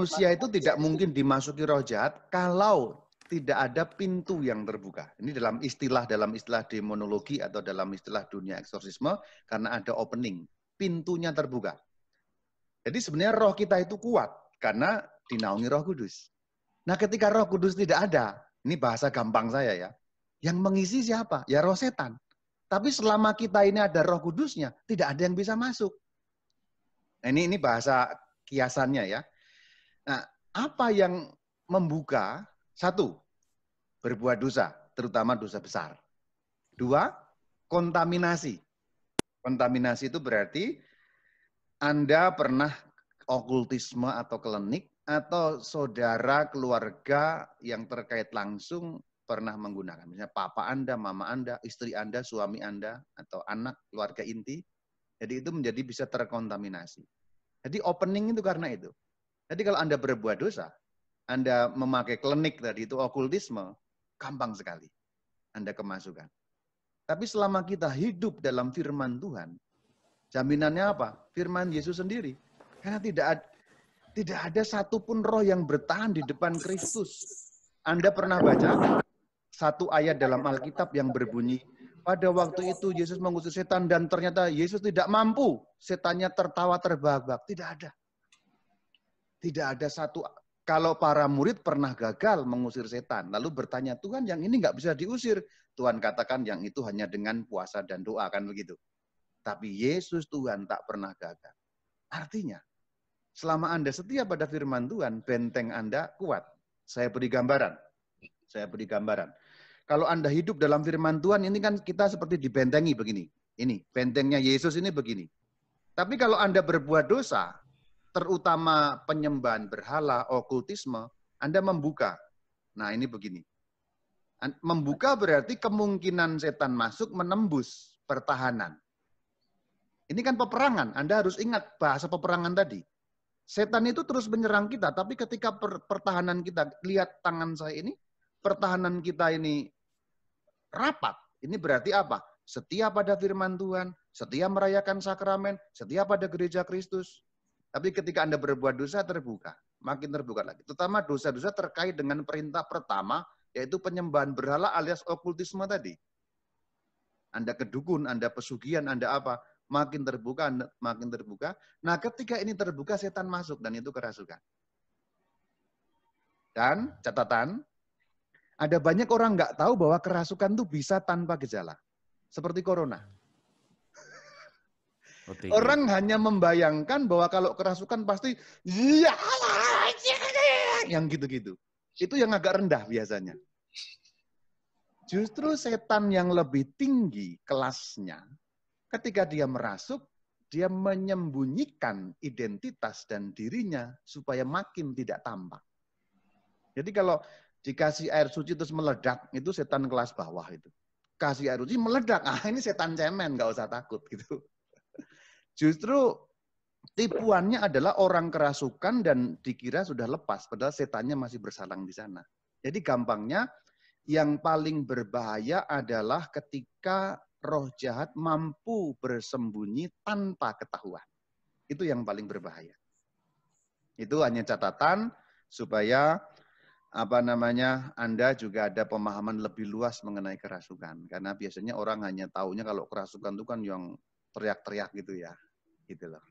manusia itu tidak mungkin dimasuki roh jahat kalau tidak ada pintu yang terbuka. Ini dalam istilah demonologi atau dalam istilah dunia eksorsisme, karena ada opening, pintunya terbuka. Jadi sebenarnya roh kita itu kuat karena dinaungi Roh Kudus. Nah, ketika Roh Kudus tidak ada, ini bahasa gampang saya ya, yang mengisi siapa? Ya roh setan. Tapi selama kita ini ada Roh Kudusnya, tidak ada yang bisa masuk. Nah, ini bahasa kiasannya ya. Nah, apa yang membuka? Satu, berbuat dosa, terutama dosa besar. Dua, kontaminasi. Kontaminasi itu berarti Anda pernah okultisme atau klinik, atau saudara keluarga yang terkait langsung pernah menggunakan. Misalnya papa Anda, mama Anda, istri Anda, suami Anda, atau anak keluarga inti. Jadi itu menjadi bisa terkontaminasi. Jadi opening itu karena itu. Jadi kalau Anda berbuat dosa, Anda memakai klinik tadi itu okultisme, gampang sekali Anda kemasukan. Tapi selama kita hidup dalam firman Tuhan, jaminannya apa? Firman Yesus sendiri. Karena tidak ada satupun roh yang bertahan di depan Kristus. Anda pernah baca satu ayat dalam Alkitab yang berbunyi, pada waktu itu Yesus mengusir setan dan ternyata Yesus tidak mampu. Setannya tertawa terbahak-bahak. Tidak ada. Tidak ada satu. Kalau para murid pernah gagal mengusir setan, lalu bertanya, Tuhan yang ini nggak bisa diusir. Tuhan katakan yang itu hanya dengan puasa dan doa, kan begitu. Tapi Yesus Tuhan tak pernah gagal. Artinya, selama Anda setia pada firman Tuhan, benteng Anda kuat. Saya beri gambaran. Kalau Anda hidup dalam firman Tuhan, ini kan kita seperti dibentengi begini. Ini, bentengnya Yesus ini begini. Tapi kalau Anda berbuat dosa, terutama penyembahan berhala, okultisme, Anda membuka. Nah, ini begini. Membuka berarti kemungkinan setan masuk menembus pertahanan. Ini kan peperangan. Anda harus ingat bahasa peperangan tadi. Setan itu terus menyerang kita, tapi ketika pertahanan kita, lihat tangan saya ini, pertahanan kita ini rapat. Ini berarti apa? Setia pada firman Tuhan, setia merayakan sakramen, setia pada gereja Kristus. Tapi ketika Anda berbuat dosa, terbuka. Makin terbuka lagi. Terutama dosa-dosa terkait dengan perintah pertama, yaitu penyembahan berhala alias okultisme tadi. Anda kedukun, Anda pesugihan, Anda apa? Makin terbuka, makin terbuka. Nah, ketika ini terbuka, setan masuk, dan itu kerasukan. Dan catatan, ada banyak orang nggak tahu bahwa kerasukan itu bisa tanpa gejala. Seperti corona. OTG. Orang hanya membayangkan bahwa kalau kerasukan pasti yang gitu-gitu. Itu yang agak rendah biasanya. Justru setan yang lebih tinggi kelasnya, ketika dia merasuk, dia menyembunyikan identitas dan dirinya supaya makin tidak tampak. Jadi kalau dikasih air suci terus meledak, itu setan kelas bawah itu. Kasih air suci meledak, ini setan cemen, nggak usah takut gitu. Justru tipuannya adalah orang kerasukan dan dikira sudah lepas, padahal setannya masih bersalang di sana. Jadi gampangnya, yang paling berbahaya adalah ketika roh jahat mampu bersembunyi tanpa ketahuan. Itu yang paling berbahaya. Itu hanya catatan supaya Anda juga ada pemahaman lebih luas mengenai kerasukan. Karena biasanya orang hanya taunya kalau kerasukan itu kan yang teriak-teriak gitu ya. Gitu loh.